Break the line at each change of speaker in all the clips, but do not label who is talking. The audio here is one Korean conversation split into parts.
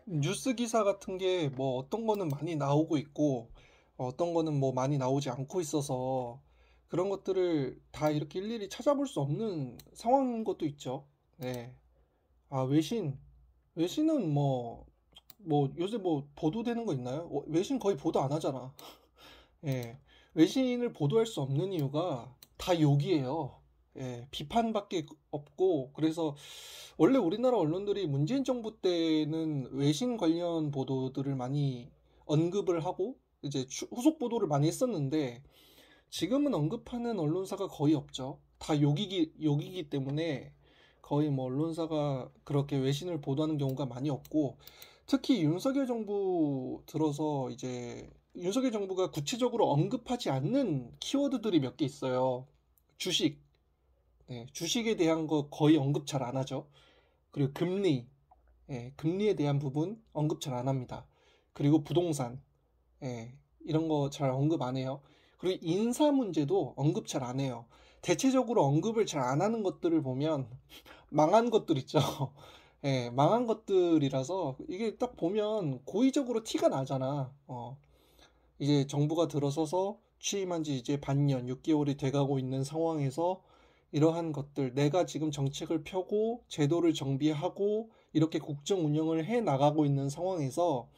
뉴스 기사 같은 게 뭐 어떤 거는 많이 나오고 있고 어떤 거는 뭐 많이 나오지 않고 있어서 그런 것들을 다 이렇게 일일이 찾아볼 수 없는 상황인 것도 있죠. 네. 아, 외신은 뭐 요새 뭐 보도되는 거 있나요? 외신 거의 보도 안 하잖아. 예. 외신을 보도할 수 없는 이유가 다 욕이에요. 예, 비판밖에 없고, 그래서 원래 우리나라 언론들이 문재인 정부 때는 외신 관련 보도들을 많이 언급을 하고, 이제 후속 보도를 많이 했었는데, 지금은 언급하는 언론사가 거의 없죠. 다 욕이기 때문에 거의 뭐 언론사가 그렇게 외신을 보도하는 경우가 많이 없고, 특히 윤석열 정부 들어서 이제 윤석열 정부가 구체적으로 언급하지 않는 키워드들이 몇 개 있어요. 주식, 네, 주식에 대한 거 거의 언급 잘 안 하죠. 그리고 금리, 금리에 대한 부분 언급 잘 안 합니다. 그리고 부동산, 예, 이런 거 잘 언급 안 해요. 그리고 인사 문제도 언급 잘 안 해요. 대체적으로 언급을 잘 안 하는 것들을 보면 망한 것들 있죠. 예, 망한 것들이라서 이게 딱 보면 고의적으로 티가 나잖아. 이제 정부가 들어서서 취임한 지 이제 반년, 6개월이 돼가고 있는 상황에서 이러한 것들, 내가 지금 정책을 펴고 제도를 정비하고 이렇게 국정 운영을 해 나가고 있는 상황에서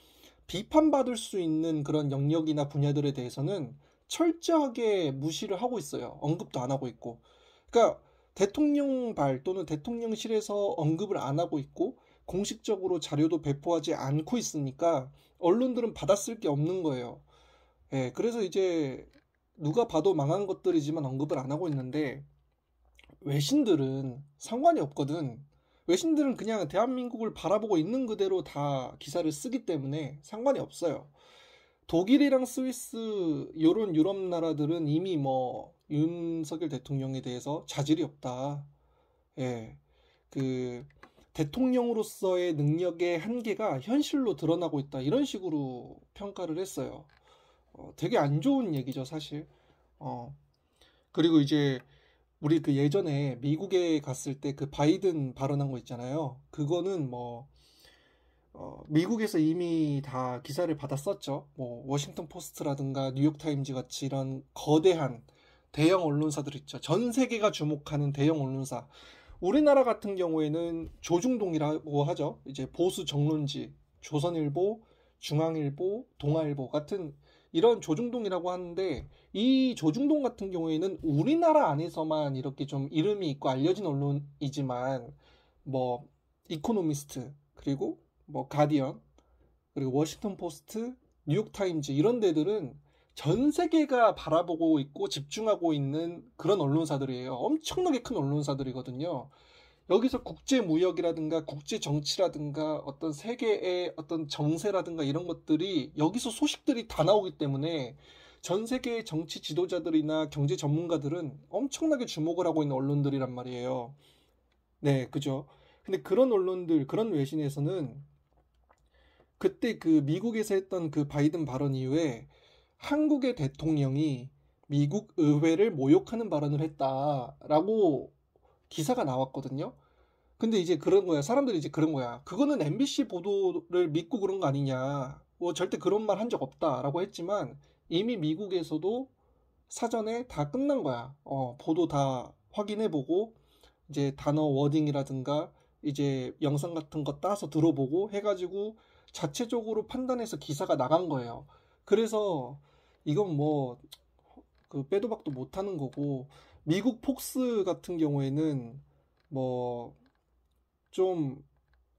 비판받을 수 있는 그런 영역이나 분야들에 대해서는 철저하게 무시를 하고 있어요. 언급도 안 하고 있고. 그러니까 대통령발 또는 대통령실에서 언급을 안 하고 있고 공식적으로 자료도 배포하지 않고 있으니까 언론들은 받아쓸 게 없는 거예요. 예, 그래서 이제 누가 봐도 망한 것들이지만 언급을 안 하고 있는데 외신들은 상관이 없거든. 외신들은 그냥 대한민국을 바라보고 있는 그대로 다 기사를 쓰기 때문에 상관이 없어요. 독일이랑 스위스 요런 유럽 나라들은 이미 뭐 윤석열 대통령에 대해서 자질이 없다. 예. 그 대통령으로서의 능력의 한계가 현실로 드러나고 있다. 이런 식으로 평가를 했어요. 되게 안 좋은 얘기죠, 사실. 어, 그리고 이제 우리 그 예전에 미국에 갔을 때 그 바이든 발언한 거 있잖아요. 그거는 뭐 미국에서 이미 다 기사를 받았었죠. 뭐 워싱턴 포스트라든가 뉴욕 타임즈 같이 이런 거대한 대형 언론사들 있죠. 전 세계가 주목하는 대형 언론사. 우리나라 같은 경우에는 조중동이라고 하죠. 이제 보수 정론지, 조선일보, 중앙일보, 동아일보 같은 이런 조중동이라고 하는데 이 조중동 같은 경우에는 우리나라 안에서만 이렇게 좀 이름이 있고 알려진 언론이지만 뭐 이코노미스트 그리고 뭐 가디언 그리고 워싱턴 포스트, 뉴욕 타임즈 이런 데들은 전 세계가 바라보고 있고 집중하고 있는 그런 언론사들이에요. 엄청나게 큰 언론사들이거든요. 여기서 국제 무역이라든가 국제 정치라든가 어떤 세계의 어떤 정세라든가 이런 것들이 여기서 소식들이 다 나오기 때문에 전 세계의 정치 지도자들이나 경제 전문가들은 엄청나게 주목을 하고 있는 언론들이란 말이에요. 네, 그죠. 근데 그런 언론들, 그런 외신에서는 그때 그 미국에서 했던 그 바이든 발언 이후에 한국의 대통령이 미국 의회를 모욕하는 발언을 했다라고 기사가 나왔거든요. 근데 이제 그런 거야. 사람들이 이제 그런 거야. 그거는 MBC 보도를 믿고 그런 거 아니냐. 뭐 절대 그런 말 한 적 없다라고 했지만 이미 미국에서도 사전에 다 끝난 거야. 보도 다 확인해보고 이제 단어 워딩이라든가 이제 영상 같은 거 따서 들어보고 해가지고 자체적으로 판단해서 기사가 나간 거예요. 그래서 이건 뭐 그 빼도 박도 못하는 거고 미국 폭스 같은 경우에는 뭐 좀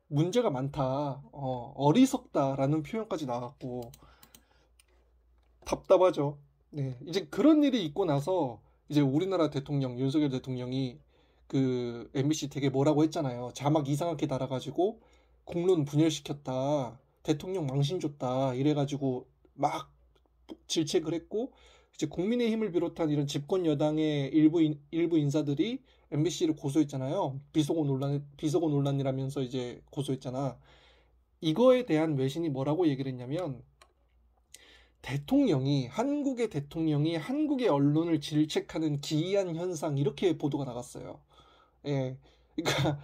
문제가 많다, 어리석다라는 표현까지 나왔고 답답하죠. 네, 이제 그런 일이 있고 나서 이제 우리나라 대통령 윤석열 대통령이 그 MBC 되게 뭐라고 했잖아요. 자막 이상하게 달아가지고 공론 분열시켰다, 대통령 망신 줬다 이래가지고 막 질책을 했고 이제 국민의힘을 비롯한 이런 집권 여당의 일부 인사들이 MBC를 고소했잖아요. 비속어 논란이라면서 이제 고소했잖아. 이거에 대한 외신이 뭐라고 얘기를 했냐면 한국의 대통령이 한국의 언론을 질책하는 기이한 현상 이렇게 보도가 나갔어요. 예. 그러니까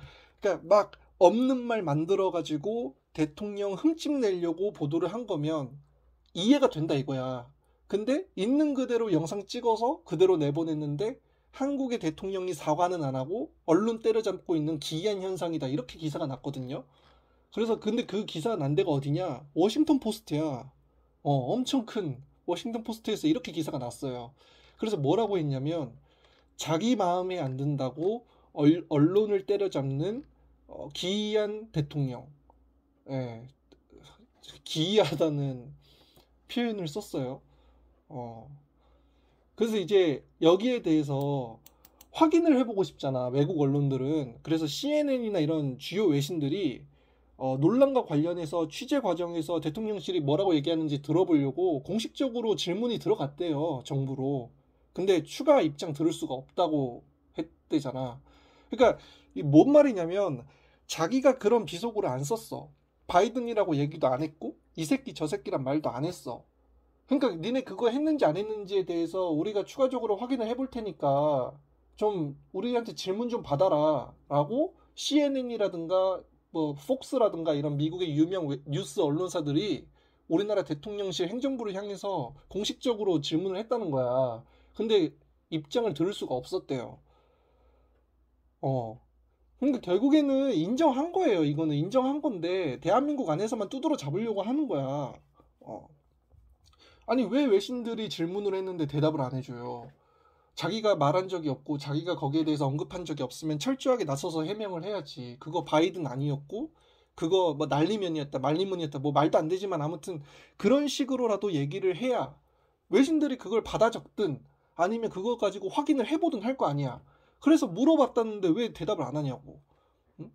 막 없는 말 만들어 가지고 대통령 흠집 내려고 보도를 한 거면 이해가 된다 이거야. 근데 있는 그대로 영상 찍어서 그대로 내보냈는데 한국의 대통령이 사과는 안 하고 언론 때려잡고 있는 기이한 현상이다. 이렇게 기사가 났거든요. 그래서 근데 그 기사 난 데가 어디냐? 워싱턴 포스트야. 엄청 큰 워싱턴 포스트에서 이렇게 기사가 났어요. 그래서 뭐라고 했냐면 자기 마음에 안 든다고 언론을 때려잡는 기이한 대통령. 예, 기이하다는 표현을 썼어요. 어, 그래서 이제 여기에 대해서 확인을 해보고 싶잖아, 외국 언론들은. 그래서 CNN이나 이런 주요 외신들이 논란과 관련해서 취재 과정에서 대통령실이 뭐라고 얘기하는지 들어보려고 공식적으로 질문이 들어갔대요, 정부로. 근데 추가 입장 들을 수가 없다고 했대잖아. 그러니까 뭔 말이냐면 자기가 그런 비속어를 안 썼어. 바이든이라고 얘기도 안 했고 이 새끼 저 새끼란 말도 안 했어. 그러니까 니네 그거 했는지 안 했는지에 대해서 우리가 추가적으로 확인을 해볼 테니까 좀 우리한테 질문 좀 받아라 라고 CNN이라든가 뭐 폭스라든가 이런 미국의 유명 뉴스 언론사들이 우리나라 대통령실 행정부를 향해서 공식적으로 질문을 했다는 거야. 근데 입장을 들을 수가 없었대요. 어. 그러니까 결국에는 인정한 거예요. 이거는 인정한 건데 대한민국 안에서만 두드러 잡으려고 하는 거야. 어. 아니 왜 외신들이 질문을 했는데 대답을 안 해줘요? 자기가 말한 적이 없고 자기가 거기에 대해서 언급한 적이 없으면 철저하게 나서서 해명을 해야지. 그거 바이든 아니었고 그거 뭐 난리면이었다 말리문이었다 뭐 말도 안 되지만 아무튼 그런 식으로라도 얘기를 해야 외신들이 그걸 받아 적든 아니면 그거 가지고 확인을 해보든 할 거 아니야. 그래서 물어봤다는데 왜 대답을 안 하냐고. 응?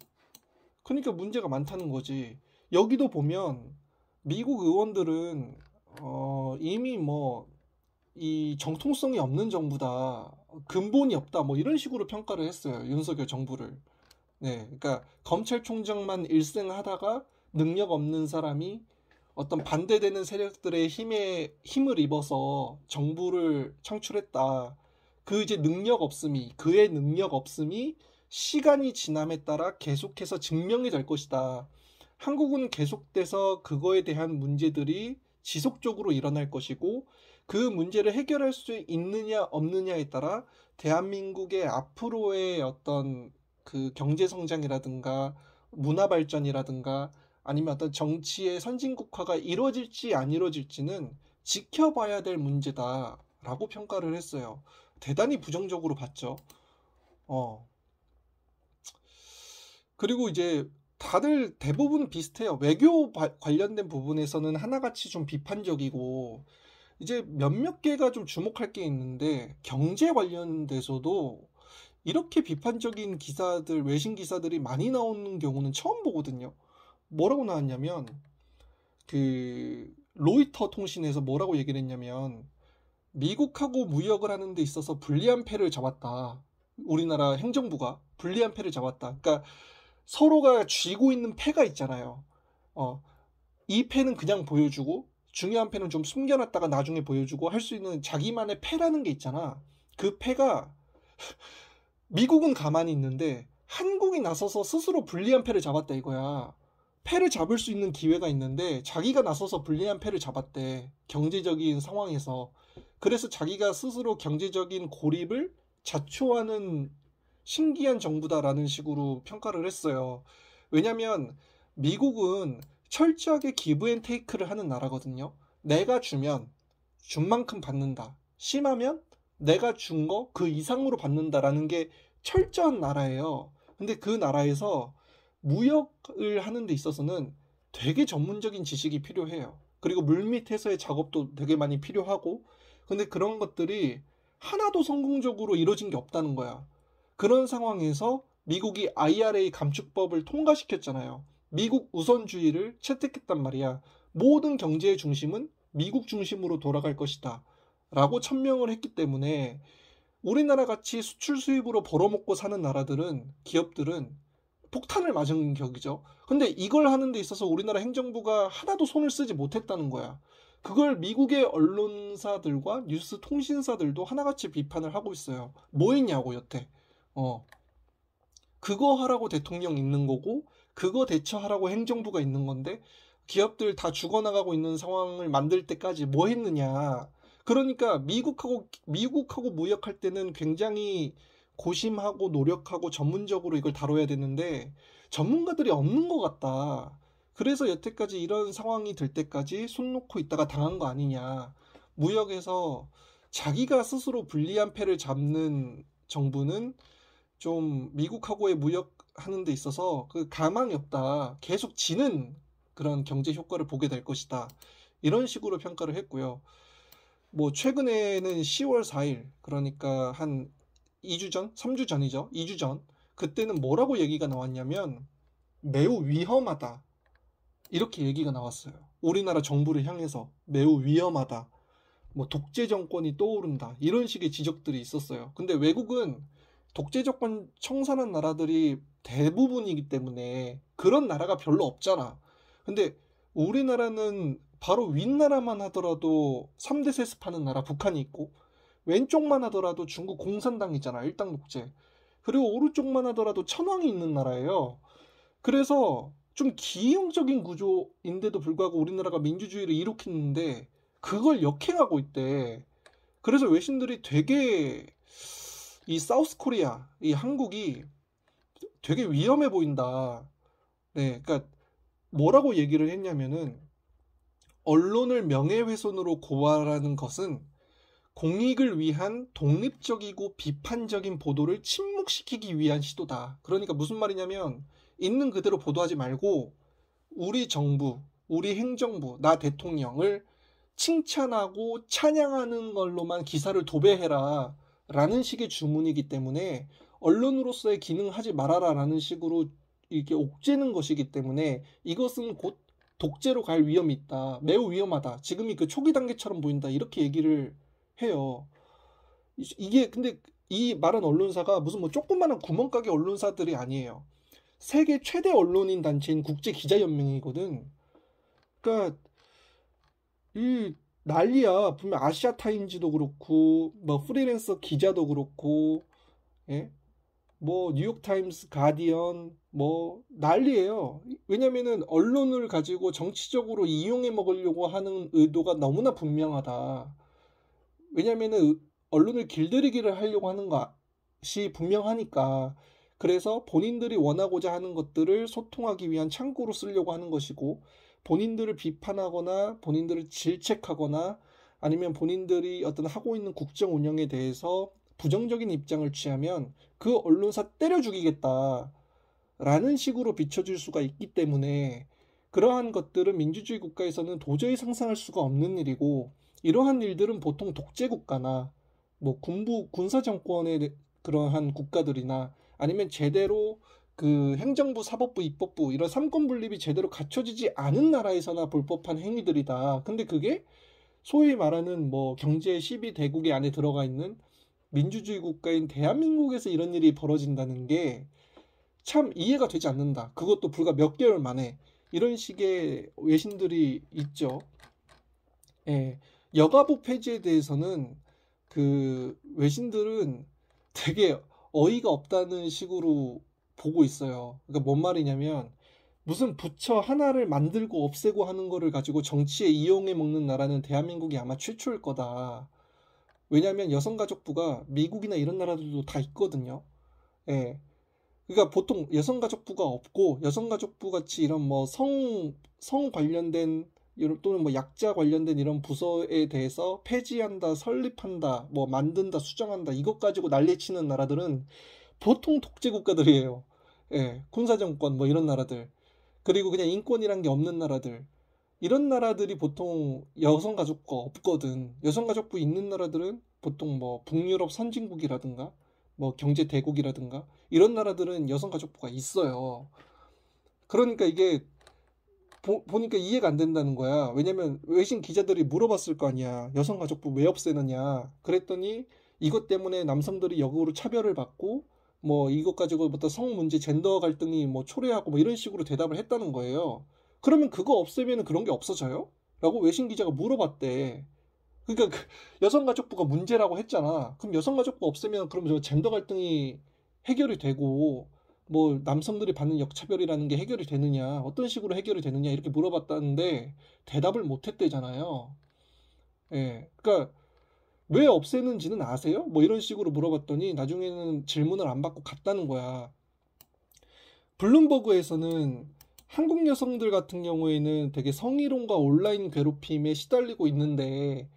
그러니까 문제가 많다는 거지. 여기도 보면 미국 의원들은 이미 뭐 이 정통성이 없는 정부다, 근본이 없다, 뭐 이런 식으로 평가를 했어요. 윤석열 정부를. 네, 그러니까 검찰총장만 일생하다가 능력 없는 사람이 어떤 반대되는 세력들의 힘을 입어서 정부를 창출했다. 그 이제 그의 능력 없음이 시간이 지남에 따라 계속해서 증명이 될 것이다. 한국은 계속돼서 그거에 대한 문제들이 지속적으로 일어날 것이고 그 문제를 해결할 수 있느냐 없느냐에 따라 대한민국의 앞으로의 어떤 그 경제 성장이라든가 문화 발전이라든가 아니면 어떤 정치의 선진국화가 이루어질지 안 이루어질지는 지켜봐야 될 문제다라고 평가를 했어요. 대단히 부정적으로 봤죠. 어. 그리고 이제 다들 대부분 비슷해요. 외교 관련된 부분에서는 하나같이 좀 비판적이고 이제 몇몇 개가 좀 주목할 게 있는데 경제 관련돼서도 이렇게 비판적인 기사들, 외신 기사들이 많이 나오는 경우는 처음 보거든요. 뭐라고 나왔냐면 그 로이터 통신에서 뭐라고 얘기를 했냐면 미국하고 무역을 하는 데 있어서 불리한 패를 잡았다. 우리나라 행정부가 불리한 패를 잡았다. 그러니까 서로가 쥐고 있는 패가 있잖아요. 어, 이 패는 그냥 보여주고 중요한 패는 좀 숨겨놨다가 나중에 보여주고 할 수 있는 자기만의 패라는 게 있잖아. 그 패가 미국은 가만히 있는데 한국이 나서서 스스로 불리한 패를 잡았다 이거야. 패를 잡을 수 있는 기회가 있는데 자기가 나서서 불리한 패를 잡았대. 경제적인 상황에서. 그래서 자기가 스스로 경제적인 고립을 자초하는 신기한 정부다라는 식으로 평가를 했어요. 왜냐면 미국은 철저하게 기브 앤 테이크를 하는 나라거든요. 내가 주면 준 만큼 받는다. 심하면 내가 준 거 그 이상으로 받는다라는 게 철저한 나라예요. 근데 그 나라에서 무역을 하는 데 있어서는 되게 전문적인 지식이 필요해요. 그리고 물밑에서의 작업도 되게 많이 필요하고 근데 그런 것들이 하나도 성공적으로 이루어진 게 없다는 거야. 그런 상황에서 미국이 IRA 감축법을 통과시켰잖아요. 미국 우선주의를 채택했단 말이야. 모든 경제의 중심은 미국 중심으로 돌아갈 것이다. 라고 천명을 했기 때문에 우리나라 같이 수출 수입으로 벌어먹고 사는 나라들은 기업들은 폭탄을 맞은 격이죠. 근데 이걸 하는 데 있어서 우리나라 행정부가 하나도 손을 쓰지 못했다는 거야. 그걸 미국의 언론사들과 뉴스 통신사들도 하나같이 비판을 하고 있어요. 뭐 했냐고 여태. 그거 하라고 대통령 있는 거고 그거 대처하라고 행정부가 있는 건데 기업들 다 죽어나가고 있는 상황을 만들 때까지 뭐 했느냐. 그러니까 미국하고 무역할 때는 굉장히 고심하고 노력하고 전문적으로 이걸 다뤄야 되는데 전문가들이 없는 것 같다. 그래서 여태까지 이런 상황이 될 때까지 손 놓고 있다가 당한 거 아니냐. 무역에서 자기가 스스로 불리한 패를 잡는 정부는 좀 미국하고의 무역하는 데 있어서 그 가망이 없다. 계속 지는 그런 경제 효과를 보게 될 것이다. 이런 식으로 평가를 했고요. 뭐 최근에는 10월 4일, 그러니까 한 2주 전, 3주 전이죠. 2주 전. 그때는 뭐라고 얘기가 나왔냐면 매우 위험하다. 이렇게 얘기가 나왔어요. 우리나라 정부를 향해서 매우 위험하다. 뭐 독재 정권이 떠오른다. 이런 식의 지적들이 있었어요. 근데 외국은 독재 정권 청산한 나라들이 대부분이기 때문에 그런 나라가 별로 없잖아. 근데 우리나라는 바로 윗나라만 하더라도 3대 세습하는 나라 북한이 있고 왼쪽만 하더라도 중국 공산당이잖아. 일당 독재. 그리고 오른쪽만 하더라도 천황이 있는 나라예요. 그래서 좀 기형적인 구조인데도 불구하고 우리나라가 민주주의를 일으켰는데 그걸 역행하고 있대. 그래서 외신들이 되게 이 사우스 코리아, 이 한국이 되게 위험해 보인다. 네, 그러니까 뭐라고 얘기를 했냐면은 언론을 명예훼손으로 고발하는 것은 공익을 위한 독립적이고 비판적인 보도를 침묵시키기 위한 시도다. 그러니까 무슨 말이냐면 있는 그대로 보도하지 말고 우리 정부, 우리 행정부, 나 대통령을 칭찬하고 찬양하는 걸로만 기사를 도배해라 라는 식의 주문이기 때문에 언론으로서의 기능하지 말아라 라는 식으로 이렇게 옥죄는 것이기 때문에 이것은 곧 독재로 갈 위험이 있다. 매우 위험하다. 지금이 그 초기 단계처럼 보인다. 이렇게 얘기를 해요. 이게 근데 이 말한 언론사가 무슨 뭐 조그마한 구멍가게 언론사들이 아니에요. 세계 최대 언론인 단체인 국제기자연맹이거든. 그러니까 이 난리야. 분명 아시아타임즈도 그렇고 뭐 프리랜서 기자도 그렇고 예? 뭐 뉴욕타임스, 가디언 뭐 난리예요. 왜냐면은 언론을 가지고 정치적으로 이용해 먹으려고 하는 의도가 너무나 분명하다. 왜냐면은 언론을 길들이기를 하려고 하는 것이 분명하니까. 그래서 본인들이 원하고자 하는 것들을 소통하기 위한 창구로 쓰려고 하는 것이고 본인들을 비판하거나 본인들을 질책하거나 아니면 본인들이 어떤 하고 있는 국정 운영에 대해서 부정적인 입장을 취하면 그 언론사 때려 죽이겠다 라는 식으로 비춰줄 수가 있기 때문에 그러한 것들은 민주주의 국가에서는 도저히 상상할 수가 없는 일이고 이러한 일들은 보통 독재국가나 뭐 군사정권의 그러한 국가들이나 아니면 제대로 그 행정부, 사법부, 입법부 이런 삼권 분립이 제대로 갖춰지지 않은 나라에서나 볼 법한 행위들이다. 근데 그게 소위 말하는 뭐 경제 12대국의 안에 들어가 있는 민주주의 국가인 대한민국에서 이런 일이 벌어진다는 게 참 이해가 되지 않는다. 그것도 불과 몇 개월 만에 이런 식의 외신들이 있죠. 예. 여가부 폐지에 대해서는 그 외신들은 되게 어이가 없다는 식으로 보고 있어요. 그러니까 뭔 말이냐면 무슨 부처 하나를 만들고 없애고 하는 거를 가지고 정치에 이용해 먹는 나라는 대한민국이 아마 최초일 거다. 왜냐하면 여성가족부가 미국이나 이런 나라들도 다 있거든요. 예. 그러니까 보통 여성가족부가 없고 여성가족부 같이 이런 뭐 성 관련된 또는 뭐 약자 관련된 이런 부서에 대해서 폐지한다, 설립한다, 뭐 만든다, 수정한다 이것 가지고 난리치는 나라들은 보통 독재 국가들이에요. 예, 군사정권 뭐 이런 나라들. 그리고 그냥 인권이란 게 없는 나라들. 이런 나라들이 보통 여성가족부가 없거든. 여성가족부 있는 나라들은 보통 뭐 북유럽 선진국이라든가 뭐 경제 대국이라든가 이런 나라들은 여성가족부가 있어요. 그러니까 이게 보니까 이해가 안 된다는 거야. 왜냐면 외신 기자들이 물어봤을 거 아니야. 여성가족부 왜 없애느냐. 그랬더니 이것 때문에 남성들이 역으로 차별을 받고 뭐 이것 가지고부터 성 문제, 젠더 갈등이 뭐 초래하고 뭐 이런 식으로 대답을 했다는 거예요. 그러면 그거 없애면 그런 게 없어져요? 라고 외신 기자가 물어봤대. 그러니까 그 여성가족부가 문제라고 했잖아. 그럼 여성가족부 없애면 그럼 저 젠더 갈등이 해결이 되고 뭐 남성들이 받는 역차별이라는 게 해결이 되느냐, 어떤 식으로 해결이 되느냐 이렇게 물어봤다는데 대답을 못 했대잖아요. 예. 그러니까 왜 없애는지는 아세요? 뭐 이런 식으로 물어봤더니 나중에는 질문을 안 받고 갔다는 거야. 블룸버그에서는 한국 여성들 같은 경우에는 되게 성희롱과 온라인 괴롭힘에 시달리고 있는데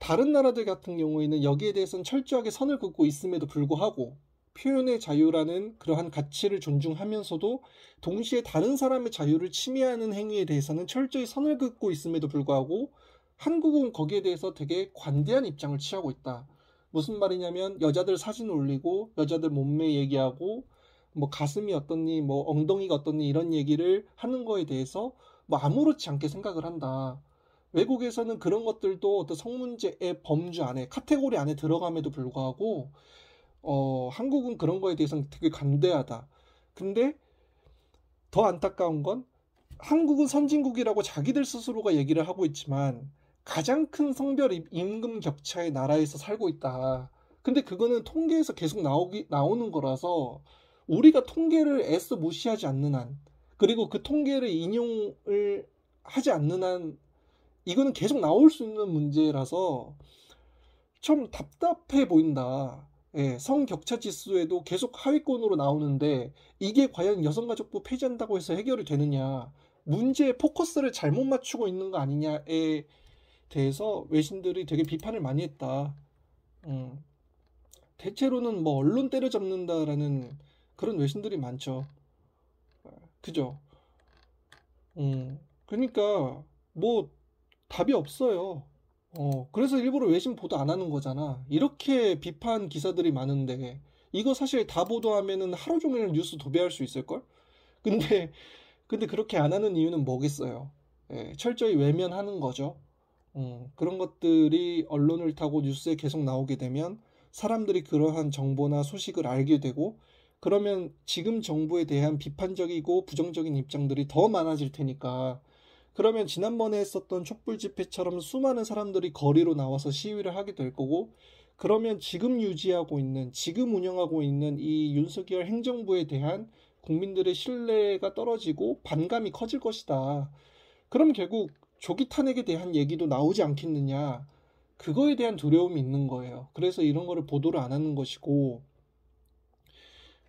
다른 나라들 같은 경우에는 여기에 대해서는 철저하게 선을 긋고 있음에도 불구하고 표현의 자유라는 그러한 가치를 존중하면서도 동시에 다른 사람의 자유를 침해하는 행위에 대해서는 철저히 선을 긋고 있음에도 불구하고 한국은 거기에 대해서 되게 관대한 입장을 취하고 있다. 무슨 말이냐면 여자들 사진 올리고 여자들 몸매 얘기하고 뭐 가슴이 어떻니 뭐 엉덩이가 어떻니 이런 얘기를 하는 거에 대해서 뭐 아무렇지 않게 생각을 한다. 외국에서는 그런 것들도 어떤 성문제의 범주 안에 카테고리 안에 들어감에도 불구하고 한국은 그런 거에 대해서는 되게 관대하다. 근데 더 안타까운 건 한국은 선진국이라고 자기들 스스로가 얘기를 하고 있지만 가장 큰 성별 임금 격차의 나라에서 살고 있다. 근데 그거는 통계에서 계속 나오는 거라서 우리가 통계를 애써 무시하지 않는 한, 그리고 그 통계를 인용을 하지 않는 한, 이거는 계속 나올 수 있는 문제라서 좀 답답해 보인다. 예, 성격차 지수에도 계속 하위권으로 나오는데 이게 과연 여성가족부 폐지한다고 해서 해결이 되느냐? 문제의 포커스를 잘못 맞추고 있는 거 아니냐에 대해서 외신들이 되게 비판을 많이 했다. 음, 대체로는 뭐 언론 때려잡는다라는 그런 외신들이 많죠. 그죠? 그러니까 뭐 답이 없어요. 그래서 일부러 외신 보도 안 하는 거잖아. 이렇게 비판 기사들이 많은데 이거 사실 다 보도하면은 하루 종일 뉴스 도배할 수 있을걸? 근데 근데 그렇게 안 하는 이유는 뭐겠어요? 예, 철저히 외면하는 거죠. 그런 것들이 언론을 타고 뉴스에 계속 나오게 되면 사람들이 그러한 정보나 소식을 알게 되고 그러면 지금 정부에 대한 비판적이고 부정적인 입장들이 더 많아질 테니까 그러면 지난번에 했었던 촛불 집회처럼 수많은 사람들이 거리로 나와서 시위를 하게 될 거고 그러면 지금 유지하고 있는 지금 운영하고 있는 이 윤석열 행정부에 대한 국민들의 신뢰가 떨어지고 반감이 커질 것이다. 그럼 결국 조기 탄핵에 대한 얘기도 나오지 않겠느냐. 그거에 대한 두려움이 있는 거예요. 그래서 이런 거를 보도를 안 하는 것이고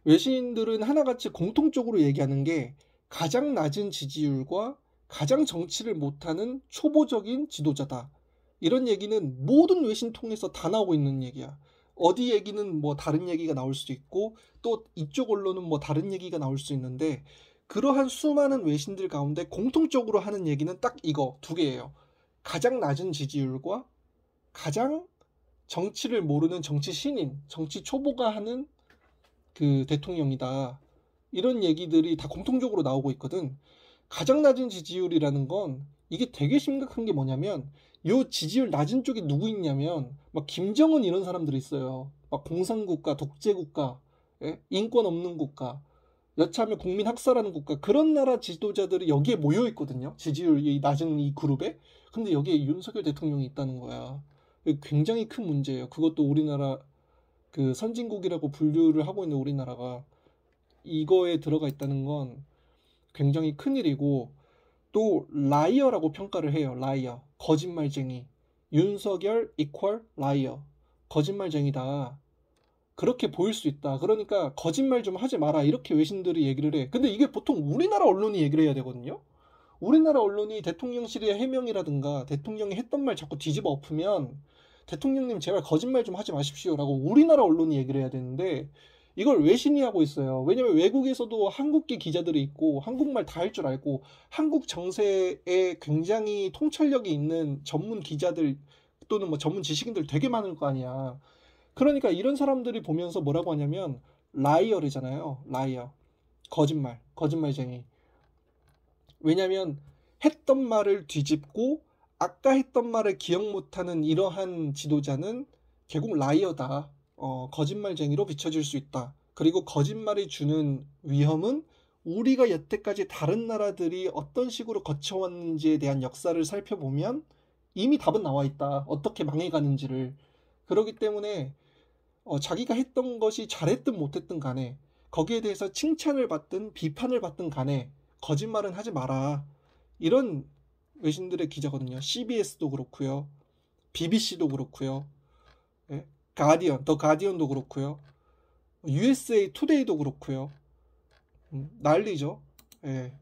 외신들은 하나같이 공통적으로 얘기하는 게 가장 낮은 지지율과 가장 정치를 못하는 초보적인 지도자다. 이런 얘기는 모든 외신 통해서 다 나오고 있는 얘기야. 어디 얘기는 뭐 다른 얘기가 나올 수 있고 또 이쪽 언론은 뭐 다른 얘기가 나올 수 있는데 그러한 수많은 외신들 가운데 공통적으로 하는 얘기는 딱 이거 두 개예요. 가장 낮은 지지율과 가장 정치를 모르는 정치 신인, 정치 초보가 하는 그 대통령이다. 이런 얘기들이 다 공통적으로 나오고 있거든. 가장 낮은 지지율이라는 건 이게 되게 심각한 게 뭐냐면 요 지지율 낮은 쪽에 누구 있냐면 막 김정은 이런 사람들이 있어요. 막 공산국가, 독재국가, 예? 인권 없는 국가, 여차하면 국민 학살하는 국가 그런 나라 지도자들이 여기에 모여 있거든요. 지지율이 낮은 이 그룹에. 근데 여기에 윤석열 대통령이 있다는 거야. 굉장히 큰 문제예요. 그것도 우리나라 그 선진국이라고 분류를 하고 있는 우리나라가 이거에 들어가 있다는 건 굉장히 큰일이고 또 라이어라고 평가를 해요. 라이어. 거짓말쟁이. 윤석열 이퀄 라이어. 거짓말쟁이다. 그렇게 보일 수 있다. 그러니까 거짓말 좀 하지 마라. 이렇게 외신들이 얘기를 해. 근데 이게 보통 우리나라 언론이 얘기를 해야 되거든요. 우리나라 언론이 대통령실의 해명이라든가 대통령이 했던 말 자꾸 뒤집어 엎으면 대통령님 제발 거짓말 좀 하지 마십시오라고 우리나라 언론이 얘기를 해야 되는데 이걸 외신이 하고 있어요. 왜냐면 외국에서도 한국계 기자들이 있고 한국말 다 할 줄 알고 한국 정세에 굉장히 통찰력이 있는 전문 기자들 또는 뭐 전문 지식인들 되게 많을 거 아니야. 그러니까 이런 사람들이 보면서 뭐라고 하냐면 라이어르잖아요. 라이어. 거짓말. 거짓말쟁이. 왜냐면 했던 말을 뒤집고 아까 했던 말을 기억 못하는 이러한 지도자는 결국 라이어다. 거짓말쟁이로 비춰질 수 있다. 그리고 거짓말이 주는 위험은 우리가 여태까지 다른 나라들이 어떤 식으로 거쳐왔는지에 대한 역사를 살펴보면 이미 답은 나와 있다. 어떻게 망해가는지를. 그렇기 때문에 자기가 했던 것이 잘했든 못했든 간에 거기에 대해서 칭찬을 받든 비판을 받든 간에 거짓말은 하지 마라. 이런 외신들의 기자거든요. CBS도 그렇고요. BBC도 그렇고요. 예? 가디언, 더 가디언도 그렇고요. USA 투데이도 그렇고요. 난리죠. 예.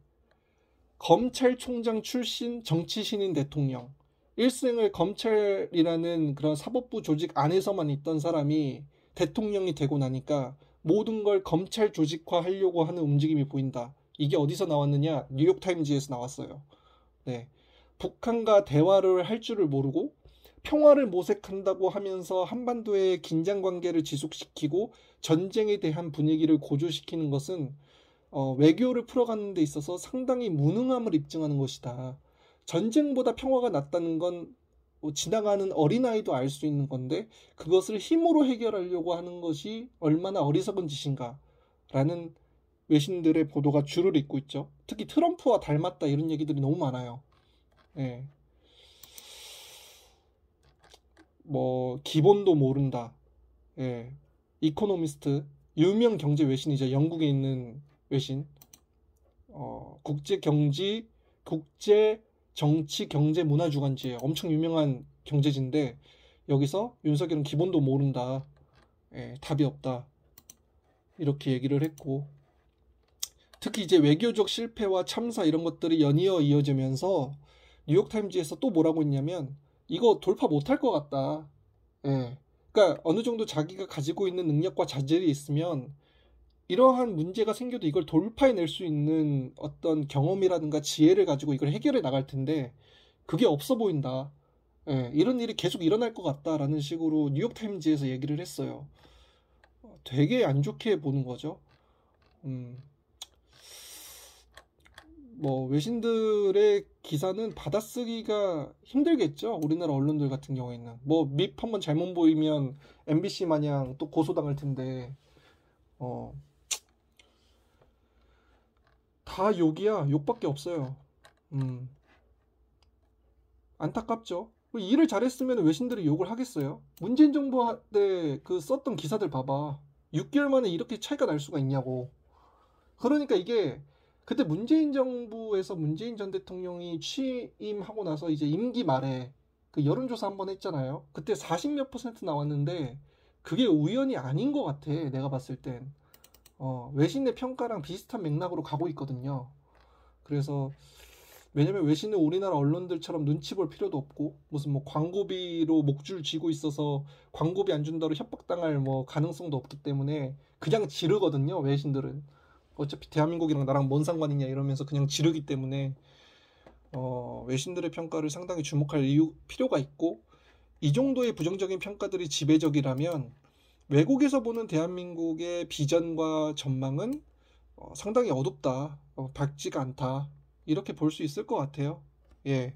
검찰총장 출신 정치 신인 대통령. 일생을 검찰이라는 그런 사법부 조직 안에서만 있던 사람이 대통령이 되고 나니까 모든 걸 검찰 조직화 하려고 하는 움직임이 보인다. 이게 어디서 나왔느냐? 뉴욕타임즈에서 나왔어요. 네. 북한과 대화를 할 줄을 모르고 평화를 모색한다고 하면서 한반도의 긴장 관계를 지속시키고 전쟁에 대한 분위기를 고조시키는 것은 외교를 풀어가는 데 있어서 상당히 무능함을 입증하는 것이다. 전쟁보다 평화가 낫다는 건 지나가는 어린아이도 알 수 있는 건데 그것을 힘으로 해결하려고 하는 것이 얼마나 어리석은 짓인가 라는 외신들의 보도가 줄을 잇고 있죠. 특히 트럼프와 닮았다 이런 얘기들이 너무 많아요. 예. 뭐 기본도 모른다. 예. 이코노미스트 유명 경제 외신이죠. 영국에 있는 외신. 국제 경제 정치 경제 문화 주간지에 엄청 유명한 경제지인데 여기서 윤석열은 기본도 모른다. 예, 답이 없다. 이렇게 얘기를 했고 특히 이제 외교적 실패와 참사 이런 것들이 연이어 이어지면서 뉴욕타임즈에서 또 뭐라고 했냐면 이거 돌파 못할 것 같다. 예. 그러니까 어느 정도 자기가 가지고 있는 능력과 자질이 있으면 이러한 문제가 생겨도 이걸 돌파해낼 수 있는 어떤 경험이라든가 지혜를 가지고 이걸 해결해 나갈 텐데 그게 없어 보인다. 예, 이런 일이 계속 일어날 것 같다라는 식으로 뉴욕타임즈에서 얘기를 했어요. 되게 안 좋게 보는 거죠. 뭐 외신들의 기사는 받아쓰기가 힘들겠죠. 우리나라 언론들 같은 경우에는 뭐 밉 한번 잘못 보이면 MBC 마냥 또 고소당할 텐데 다 욕이야. 욕밖에 없어요. 안타깝죠. 일을 잘했으면 외신들이 욕을 하겠어요. 문재인 정부 때 그 썼던 기사들 봐봐. 6개월 만에 이렇게 차이가 날 수가 있냐고. 그러니까 이게 그때 문재인 정부에서 문재인 전 대통령이 취임하고 나서 이제 임기 말에 그 여론조사 한번 했잖아요. 그때 40몇 % 나왔는데 그게 우연이 아닌 것 같아. 내가 봤을 땐. 외신의 평가랑 비슷한 맥락으로 가고 있거든요. 그래서 왜냐면 외신은 우리나라 언론들처럼 눈치 볼 필요도 없고 무슨 뭐 광고비로 목줄 쥐고 있어서 광고비 안 준다고 협박당할 뭐 가능성도 없기 때문에 그냥 지르거든요. 외신들은 어차피 대한민국이랑 나랑 뭔 상관이냐 이러면서 그냥 지르기 때문에 외신들의 평가를 상당히 주목할 필요가 있고 이 정도의 부정적인 평가들이 지배적이라면 외국에서 보는 대한민국의 비전과 전망은 상당히 어둡다, 밝지가 않다 이렇게 볼 수 있을 것 같아요. 예.